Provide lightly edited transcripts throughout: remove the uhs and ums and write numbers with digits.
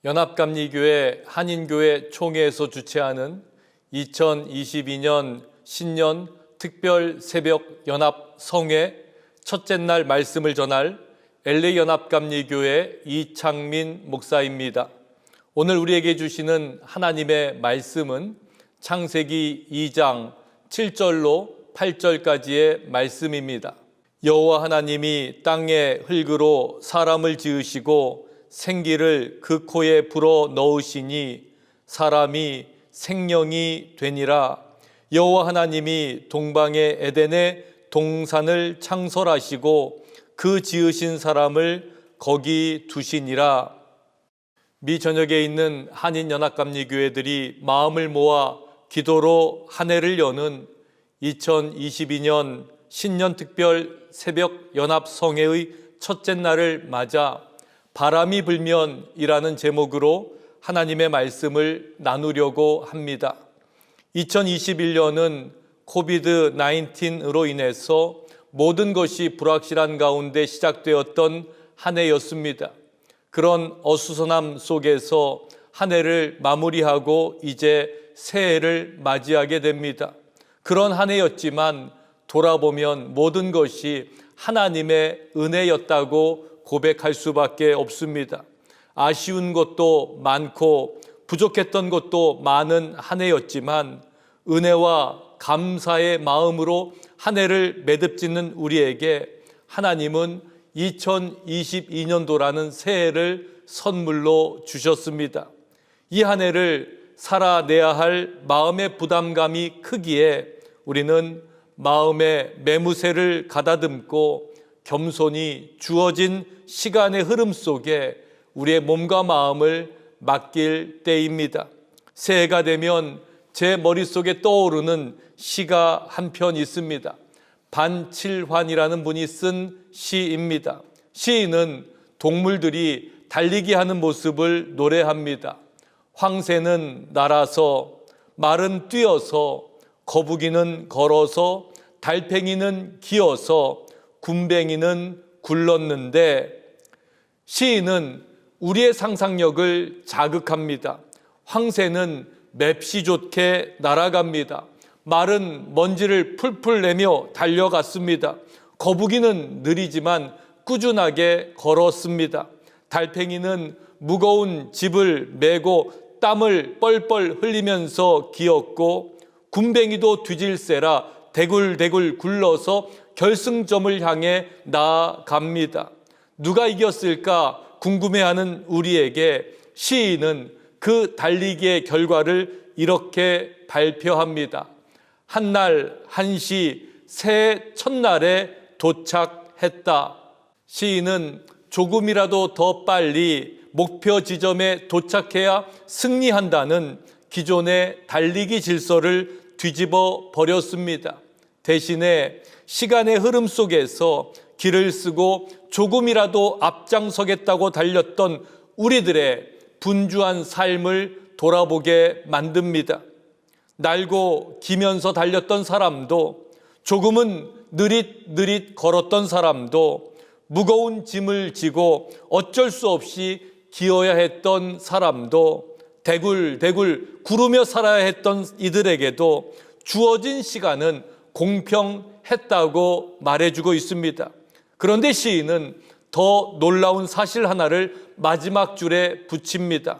연합감리교회 한인교회 총회에서 주최하는 2022년 신년 특별 새벽 연합 성회 첫째 날 말씀을 전할 LA 연합감리교회 이창민 목사입니다. 오늘 우리에게 주시는 하나님의 말씀은 창세기 2장 7절로 8절까지의 말씀입니다. 여호와 하나님이 땅에 흙으로 사람을 지으시고 생기를 그 코에 불어 넣으시니 사람이 생명이 되니라. 여호와 하나님이 동방의 에덴에 동산을 창설하시고 그 지으신 사람을 거기 두시니라. 미 전역에 있는 한인연합감리교회들이 마음을 모아 기도로 한 해를 여는 2022년 신년특별 새벽 연합성회의 첫째 날을 맞아 바람이 불면이라는 제목으로 하나님의 말씀을 나누려고 합니다. 2021년은 코비드-19으로 인해서 모든 것이 불확실한 가운데 시작되었던 한 해였습니다. 그런 어수선함 속에서 한 해를 마무리하고 이제 새해를 맞이하게 됩니다. 그런 한 해였지만 돌아보면 모든 것이 하나님의 은혜였다고 고백할 수밖에 없습니다. 아쉬운 것도 많고 부족했던 것도 많은 한 해였지만 은혜와 감사의 마음으로 한 해를 매듭짓는 우리에게 하나님은 2022년도라는 새해를 선물로 주셨습니다. 이 한 해를 살아내야 할 마음의 부담감이 크기에 우리는 마음의 매무새를 가다듬고 겸손히 주어진 시간의 흐름 속에 우리의 몸과 마음을 맡길 때입니다. 새해가 되면 제 머릿속에 떠오르는 시가 한 편 있습니다. 반칠환이라는 분이 쓴 시입니다. 시인은 동물들이 달리기 하는 모습을 노래합니다. 황새는 날아서, 말은 뛰어서, 거북이는 걸어서, 달팽이는 기어서, 굼벵이는 굴렀는데 시인은 우리의 상상력을 자극합니다. 황새는 맵시 좋게 날아갑니다. 말은 먼지를 풀풀 내며 달려갔습니다. 거북이는 느리지만 꾸준하게 걸었습니다. 달팽이는 무거운 집을 메고 땀을 뻘뻘 흘리면서 기었고 굼벵이도 뒤질세라 대굴대굴 굴러서 결승점을 향해 나아갑니다. 누가 이겼을까 궁금해하는 우리에게 시인은 그 달리기의 결과를 이렇게 발표합니다. 한날 한시 새해 첫날에 도착했다. 시인은 조금이라도 더 빨리 목표 지점에 도착해야 승리한다는 기존의 달리기 질서를 뒤집어 버렸습니다. 대신에 시간의 흐름 속에서 길을 쓰고 조금이라도 앞장서겠다고 달렸던 우리들의 분주한 삶을 돌아보게 만듭니다. 날고 기면서 달렸던 사람도, 조금은 느릿느릿 걸었던 사람도, 무거운 짐을 지고 어쩔 수 없이 기어야 했던 사람도, 대굴대굴 구르며 살아야 했던 이들에게도 주어진 시간은 공평했다고 말해주고 있습니다. 그런데 시인은 더 놀라운 사실 하나를 마지막 줄에 붙입니다.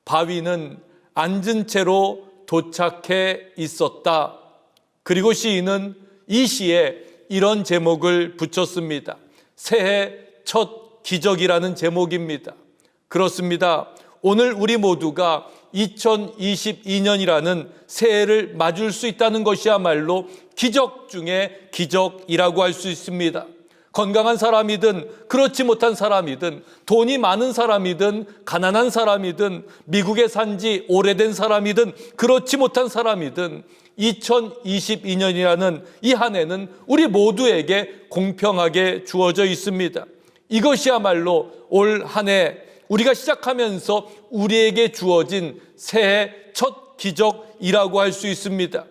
바위는 앉은 채로 도착해 있었다. 그리고 시인은 이 시에 이런 제목을 붙였습니다. 새해 첫 기적이라는 제목입니다. 그렇습니다. 오늘 우리 모두가 2022년이라는 새해를 맞을 수 있다는 것이야말로 기적 중에 기적이라고 할 수 있습니다. 건강한 사람이든 그렇지 못한 사람이든 돈이 많은 사람이든 가난한 사람이든 미국에 산 지 오래된 사람이든 그렇지 못한 사람이든 2022년이라는 이 한 해는 우리 모두에게 공평하게 주어져 있습니다. 이것이야말로 올 한 해 우리가 시작하면서 우리에게 주어진 새해 첫 기적이라고 할 수 있습니다.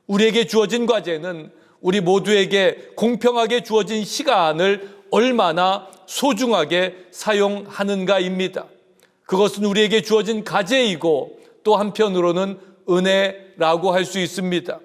우리에게 주어진 과제는 우리 모두에게 공평하게 주어진 시간을 얼마나 소중하게 사용하는가입니다. 그것은 우리에게 주어진 과제이고 또 한편으로는 은혜라고 할 수 있습니다.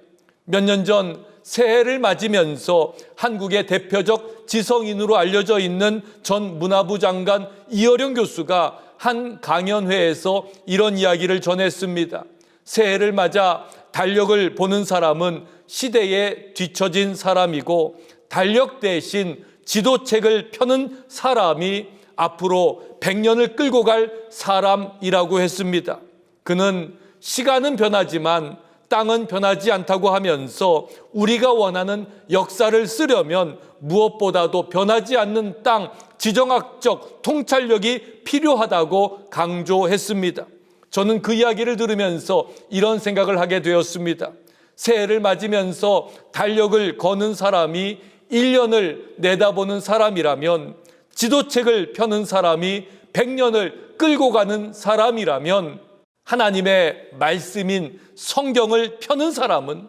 몇 년 전 새해를 맞으면서 한국의 대표적 지성인으로 알려져 있는 전 문화부 장관 이어령 교수가 한 강연회에서 이런 이야기를 전했습니다. 새해를 맞아 달력을 보는 사람은 시대에 뒤처진 사람이고 달력 대신 지도책을 펴는 사람이 앞으로 100년을 끌고 갈 사람이라고 했습니다. 그는 시간은 변하지만 땅은 변하지 않다고 하면서 우리가 원하는 역사를 쓰려면 무엇보다도 변하지 않는 땅, 지정학적 통찰력이 필요하다고 강조했습니다. 저는 그 이야기를 들으면서 이런 생각을 하게 되었습니다. 새해를 맞으면서 달력을 거는 사람이 1년을 내다보는 사람이라면, 지도책을 펴는 사람이 100년을 끌고 가는 사람이라면, 하나님의 말씀인 성경을 펴는 사람은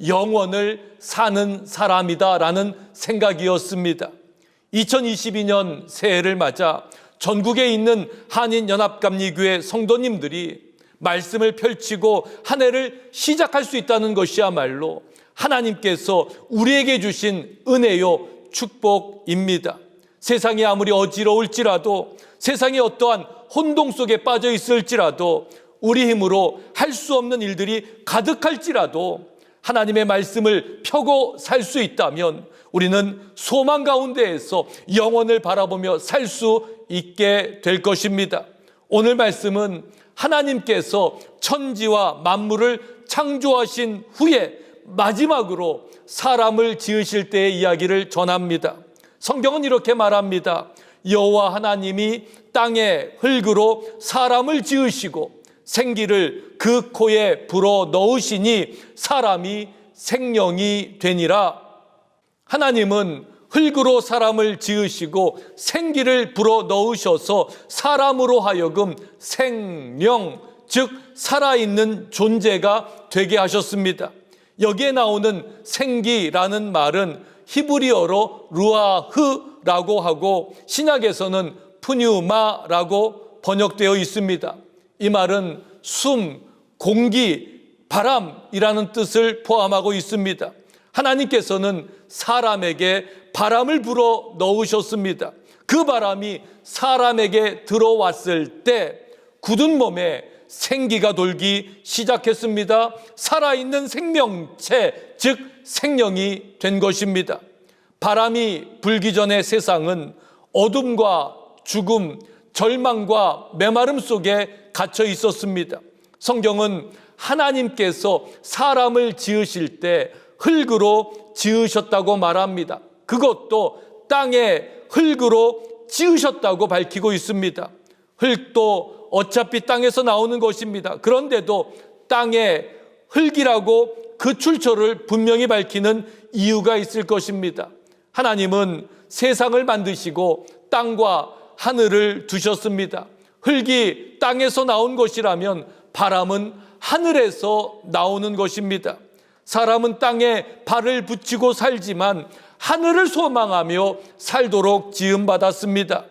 영원을 사는 사람이다라는 생각이었습니다. 2022년 새해를 맞아 전국에 있는 한인연합감리교회 성도님들이 말씀을 펼치고 한 해를 시작할 수 있다는 것이야말로 하나님께서 우리에게 주신 은혜요 축복입니다. 세상이 아무리 어지러울지라도, 세상에 어떠한 혼동 속에 빠져 있을지라도, 우리 힘으로 할 수 없는 일들이 가득할지라도 하나님의 말씀을 펴고 살 수 있다면 우리는 소망 가운데에서 영원을 바라보며 살 수 있게 될 것입니다. 오늘 말씀은 하나님께서 천지와 만물을 창조하신 후에 마지막으로 사람을 지으실 때의 이야기를 전합니다. 성경은 이렇게 말합니다. 여호와 하나님이 땅의 흙으로 사람을 지으시고 생기를 그 코에 불어 넣으시니 사람이 생명이 되니라. 하나님은 흙으로 사람을 지으시고 생기를 불어 넣으셔서 사람으로 하여금 생명, 즉 살아있는 존재가 되게 하셨습니다. 여기에 나오는 생기라는 말은 히브리어로 루아흐라고 하고 신약에서는 푸뉴마라고 번역되어 있습니다. 이 말은 숨, 공기, 바람이라는 뜻을 포함하고 있습니다. 하나님께서는 사람에게 바람을 불어 넣으셨습니다. 그 바람이 사람에게 들어왔을 때 굳은 몸에 생기가 돌기 시작했습니다. 살아있는 생명체, 즉 생명이 된 것입니다. 바람이 불기 전에 세상은 어둠과 죽음, 절망과 메마름 속에 갇혀 있었습니다. 성경은 하나님께서 사람을 지으실 때 흙으로 지으셨다고 말합니다. 그것도 땅의 흙으로 지으셨다고 밝히고 있습니다. 흙도 어차피 땅에서 나오는 것입니다. 그런데도 땅의 흙이라고 그 출처를 분명히 밝히는 이유가 있을 것입니다. 하나님은 세상을 만드시고 땅과 하늘을 두셨습니다. 흙이 땅에서 나온 것이라면 바람은 하늘에서 나오는 것입니다. 사람은 땅에 발을 붙이고 살지만 하늘을 소망하며 살도록 지음받았습니다.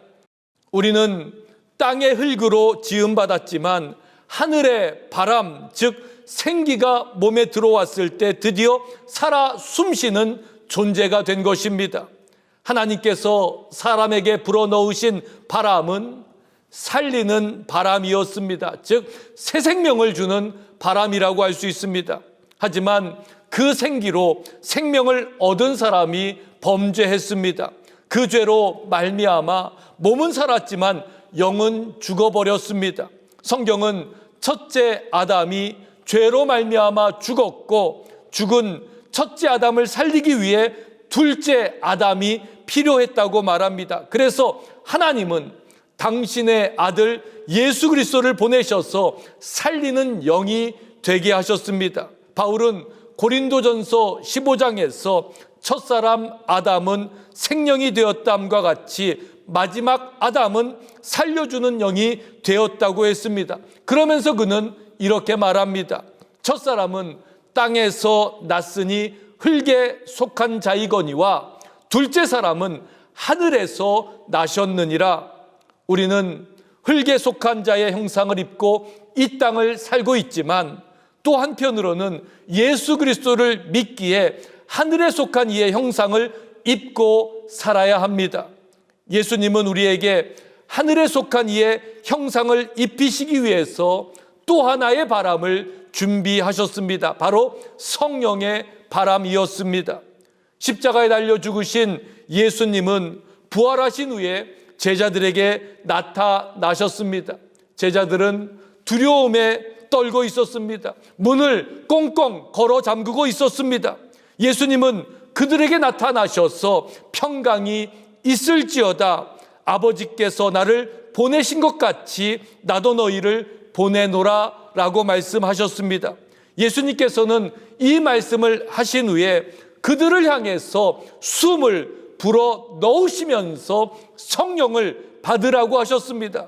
우리는 땅의 흙으로 지음받았지만 하늘의 바람, 즉 생기가 몸에 들어왔을 때 드디어 살아 숨쉬는 존재가 된 것입니다. 하나님께서 사람에게 불어넣으신 바람은 살리는 바람이었습니다. 즉 새 생명을 주는 바람이라고 할 수 있습니다. 하지만 그 생기로 생명을 얻은 사람이 범죄했습니다. 그 죄로 말미암아 몸은 살았지만 영은 죽어버렸습니다. 성경은 첫째 아담이 죄로 말미암아 죽었고 죽은 첫째 아담을 살리기 위해 둘째 아담이 필요했다고 말합니다. 그래서 하나님은 당신의 아들 예수 그리스도를 보내셔서 살리는 영이 되게 하셨습니다. 바울은 고린도전서 15장에서 첫사람 아담은 생명이 되었다함과 같이 마지막 아담은 살려주는 영이 되었다고 했습니다. 그러면서 그는 이렇게 말합니다. 첫사람은 땅에서 났으니 흙에 속한 자이거니와 둘째 사람은 하늘에서 나셨느니라. 우리는 흙에 속한 자의 형상을 입고 이 땅을 살고 있지만 또 한편으로는 예수 그리스도를 믿기에 하늘에 속한 이의 형상을 입고 살아야 합니다. 예수님은 우리에게 하늘에 속한 이의 형상을 입히시기 위해서 또 하나의 바람을 준비하셨습니다. 바로 성령의 바람이었습니다. 십자가에 달려 죽으신 예수님은 부활하신 후에 제자들에게 나타나셨습니다. 제자들은 두려움에 떨고 있었습니다. 문을 꽁꽁 걸어 잠그고 있었습니다. 예수님은 그들에게 나타나셔서 평강이 있을지어다, 아버지께서 나를 보내신 것 같이 나도 너희를 보내노라 라고 말씀하셨습니다. 예수님께서는 이 말씀을 하신 후에 그들을 향해서 숨을 불어 넣으시면서 성령을 받으라고 하셨습니다.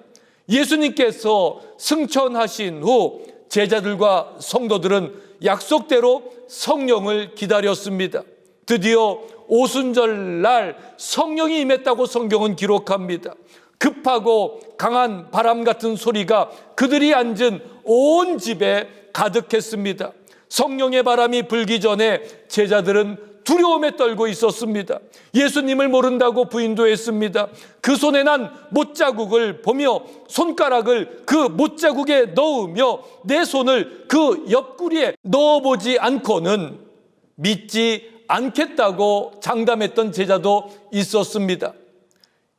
예수님께서 승천하신 후 제자들과 성도들은 약속대로 성령을 기다렸습니다. 드디어 오순절날 성령이 임했다고 성경은 기록합니다. 급하고 강한 바람 같은 소리가 그들이 앉은 온 집에 가득했습니다. 성령의 바람이 불기 전에 제자들은 두려움에 떨고 있었습니다. 예수님을 모른다고 부인도 했습니다. 그 손에 난 못자국을 보며 손가락을 그 못자국에 넣으며 내 손을 그 옆구리에 넣어보지 않고는 믿지 않겠다고 장담했던 제자도 있었습니다.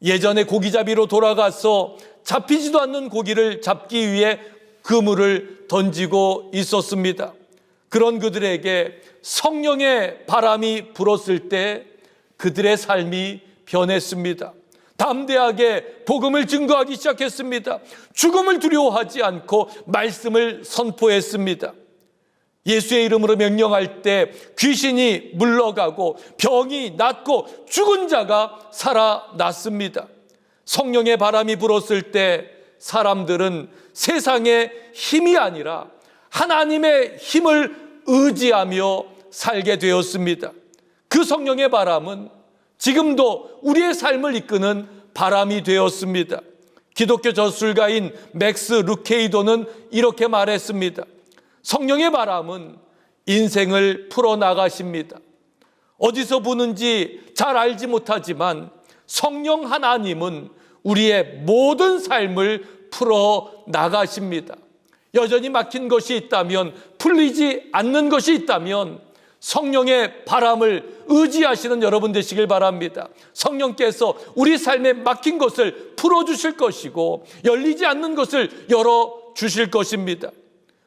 예전에 고기잡이로 돌아가서 잡히지도 않는 고기를 잡기 위해 그물을 던지고 있었습니다. 그런 그들에게 성령의 바람이 불었을 때 그들의 삶이 변했습니다. 담대하게 복음을 증거하기 시작했습니다. 죽음을 두려워하지 않고 말씀을 선포했습니다. 예수의 이름으로 명령할 때 귀신이 물러가고 병이 낫고 죽은 자가 살아났습니다. 성령의 바람이 불었을 때 사람들은 세상의 힘이 아니라 하나님의 힘을 의지하며 살게 되었습니다. 그 성령의 바람은 지금도 우리의 삶을 이끄는 바람이 되었습니다. 기독교 저술가인 맥스 루케이도는 이렇게 말했습니다. 성령의 바람은 인생을 풀어나가십니다. 어디서 부는지 잘 알지 못하지만 성령 하나님은 우리의 모든 삶을 풀어나가십니다. 여전히 막힌 것이 있다면, 풀리지 않는 것이 있다면 성령의 바람을 의지하시는 여러분 되시길 바랍니다. 성령께서 우리 삶에 막힌 것을 풀어주실 것이고 열리지 않는 것을 열어주실 것입니다.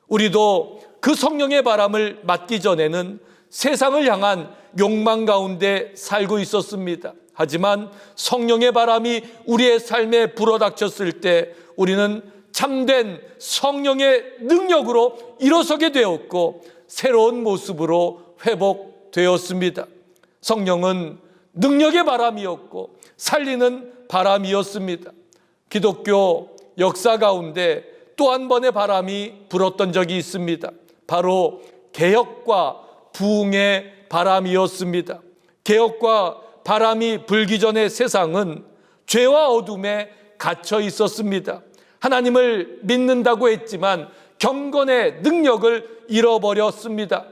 우리도 그 성령의 바람을 맞기 전에는 세상을 향한 욕망 가운데 살고 있었습니다. 하지만 성령의 바람이 우리의 삶에 불어닥쳤을 때 우리는 참된 성령의 능력으로 일어서게 되었고 새로운 모습으로 회복되었습니다. 성령은 능력의 바람이었고 살리는 바람이었습니다. 기독교 역사 가운데 또 한 번의 바람이 불었던 적이 있습니다. 바로 개혁과 부흥의 바람이었습니다. 개혁과 바람이 불기 전에 세상은 죄와 어둠에 갇혀 있었습니다. 하나님을 믿는다고 했지만 경건의 능력을 잃어버렸습니다.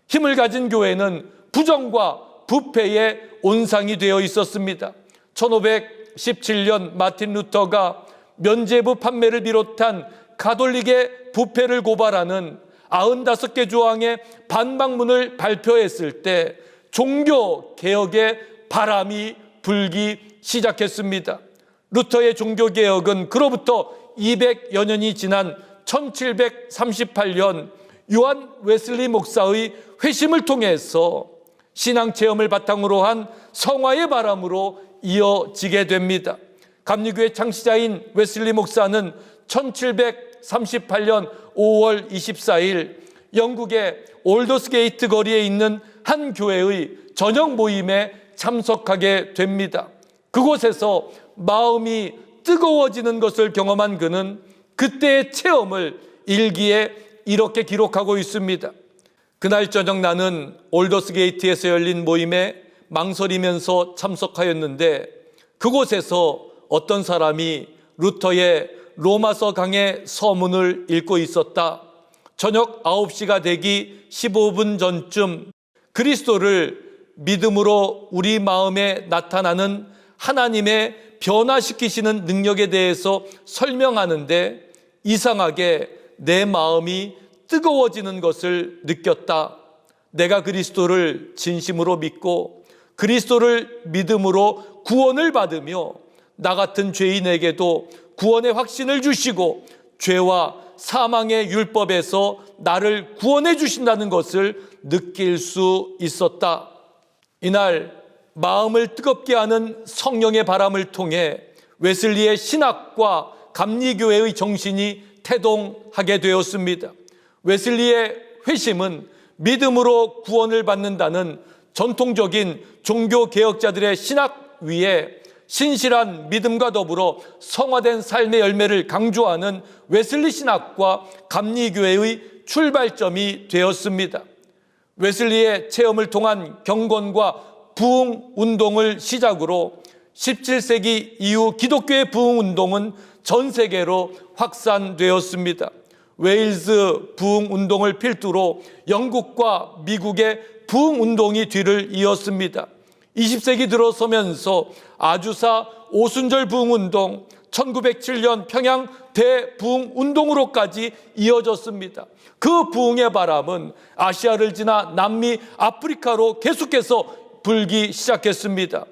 힘을 가진 교회는 부정과 부패의 온상이 되어 있었습니다. 1517년 마틴 루터가 면죄부 판매를 비롯한 가톨릭의 부패를 고발하는 95개 조항의 반박문을 발표했을 때 종교 개혁의 바람이 불기 시작했습니다. 루터의 종교 개혁은 그로부터 200여 년이 지난 1738년 요한 웨슬리 목사의 회심을 통해서 신앙 체험을 바탕으로 한 성화의 바람으로 이어지게 됩니다. 감리교회 창시자인 웨슬리 목사는 1738년 5월 24일 영국의 올더스게이트 거리에 있는 한 교회의 저녁 모임에 참석하게 됩니다. 그곳에서 마음이 뜨거워지는 것을 경험한 그는 그때의 체험을 일기에 이렇게 기록하고 있습니다. 그날 저녁 나는 올더스게이트에서 열린 모임에 망설이면서 참석하였는데 그곳에서 어떤 사람이 루터의 로마서 강의 서문을 읽고 있었다. 저녁 9시가 되기 15분 전쯤 그리스도를 믿음으로 우리 마음에 나타나는 하나님의 변화시키시는 능력에 대해서 설명하는데 이상하게 내 마음이 뜨거워지는 것을 느꼈다. 내가 그리스도를 진심으로 믿고 그리스도를 믿음으로 구원을 받으며 나 같은 죄인에게도 구원의 확신을 주시고 죄와 사망의 율법에서 나를 구원해 주신다는 것을 느낄 수 있었다. 이날 마음을 뜨겁게 하는 성령의 바람을 통해 웨슬리의 신학과 감리교회의 정신이 태동하게 되었습니다. 웨슬리의 회심은 믿음으로 구원을 받는다는 전통적인 종교개혁자들의 신학 위에 신실한 믿음과 더불어 성화된 삶의 열매를 강조하는 웨슬리 신학과 감리교회의 출발점이 되었습니다. 웨슬리의 체험을 통한 경건과 부흥 운동을 시작으로 17세기 이후 기독교의 부흥 운동은 전 세계로 확산되었습니다. 웨일즈 부흥 운동을 필두로 영국과 미국의 부흥 운동이 뒤를 이었습니다. 20세기 들어서면서 아주사 오순절 부흥 운동, 1907년 평양 대부흥 운동으로까지 이어졌습니다. 그 부흥의 바람은 아시아를 지나 남미, 아프리카로 계속해서 불기 시작했습니다.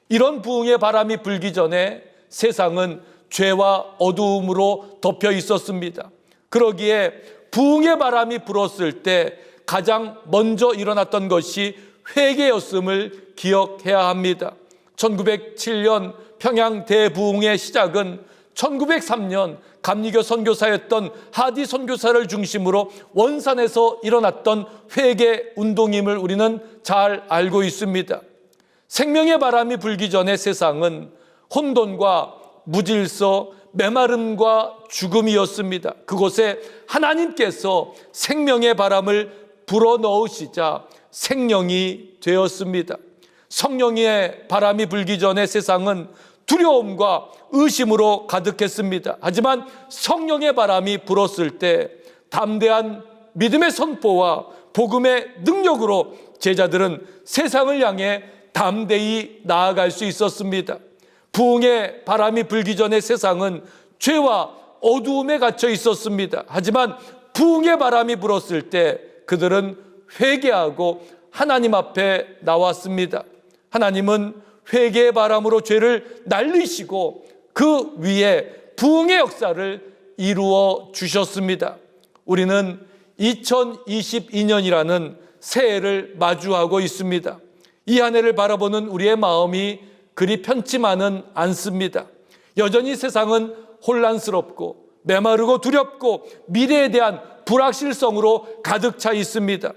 이런 부흥의 바람이 불기 전에 세상은 죄와 어두움으로 덮여 있었습니다. 그러기에 부흥의 바람이 불었을 때 가장 먼저 일어났던 것이 회개였음을 기억해야 합니다. 1907년 평양 대부흥의 시작은 1903년 감리교 선교사였던 하디 선교사를 중심으로 원산에서 일어났던 회개 운동임을 우리는 잘 알고 있습니다. 생명의 바람이 불기 전에 세상은 혼돈과 무질서, 메마름과 죽음이었습니다. 그곳에 하나님께서 생명의 바람을 불어넣으시자 생명이 되었습니다. 성령의 바람이 불기 전에 세상은 두려움과 의심으로 가득했습니다. 하지만 성령의 바람이 불었을 때 담대한 믿음의 선포와 복음의 능력으로 제자들은 세상을 향해 담대히 나아갈 수 있었습니다. 부흥의 바람이 불기 전에 세상은 죄와 어두움에 갇혀 있었습니다. 하지만 부흥의 바람이 불었을 때 그들은 회개하고 하나님 앞에 나왔습니다. 하나님은 회개의 바람으로 죄를 날리시고 그 위에 부흥의 역사를 이루어 주셨습니다. 우리는 2022년이라는 새해를 마주하고 있습니다. 이 한 해를 바라보는 우리의 마음이 그리 편치만은 않습니다. 여전히 세상은 혼란스럽고 메마르고 두렵고 미래에 대한 불확실성으로 가득 차 있습니다.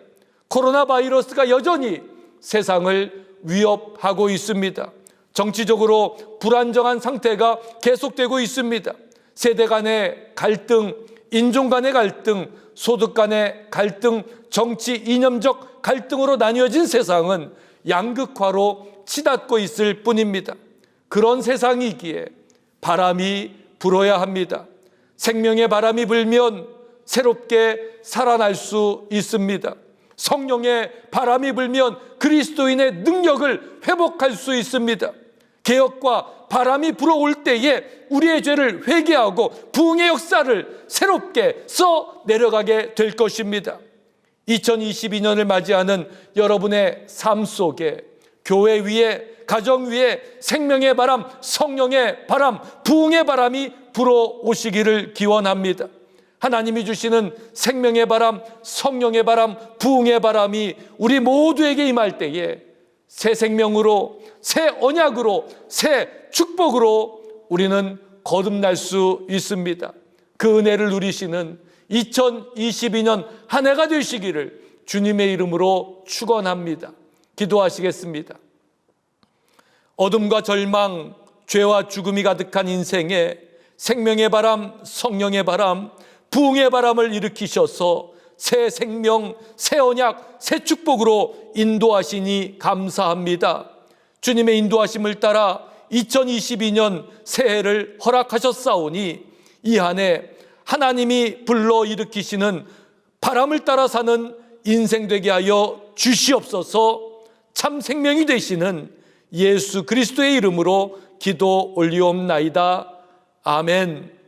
코로나 바이러스가 여전히 세상을 위협하고 있습니다. 정치적으로 불안정한 상태가 계속되고 있습니다. 세대 간의 갈등, 인종 간의 갈등, 소득 간의 갈등, 정치 이념적 갈등으로 나뉘어진 세상은 양극화로 치닫고 있을 뿐입니다. 그런 세상이기에 바람이 불어야 합니다. 생명의 바람이 불면 새롭게 살아날 수 있습니다. 성령의 바람이 불면 그리스도인의 능력을 회복할 수 있습니다. 개혁과 바람이 불어올 때에 우리의 죄를 회개하고 부흥의 역사를 새롭게 써 내려가게 될 것입니다. 2022년을 맞이하는 여러분의 삶 속에 교회 위에, 가정 위에 생명의 바람, 성령의 바람, 부흥의 바람이 불어오시기를 기원합니다. 하나님이 주시는 생명의 바람, 성령의 바람, 부흥의 바람이 우리 모두에게 임할 때에 새 생명으로, 새 언약으로, 새 축복으로 우리는 거듭날 수 있습니다. 그 은혜를 누리시는 2022년 한 해가 되시기를 주님의 이름으로 축원합니다. 기도하시겠습니다. 어둠과 절망, 죄와 죽음이 가득한 인생에 생명의 바람, 성령의 바람, 부흥의 바람을 일으키셔서 새 생명, 새 언약, 새 축복으로 인도하시니 감사합니다. 주님의 인도하심을 따라 2022년 새해를 허락하셨사오니 이 한 해 하나님이 불러일으키시는 바람을 따라 사는 인생 되게 하여 주시옵소서. 참 생명이 되시는 예수 그리스도의 이름으로 기도 올리옵나이다. 아멘.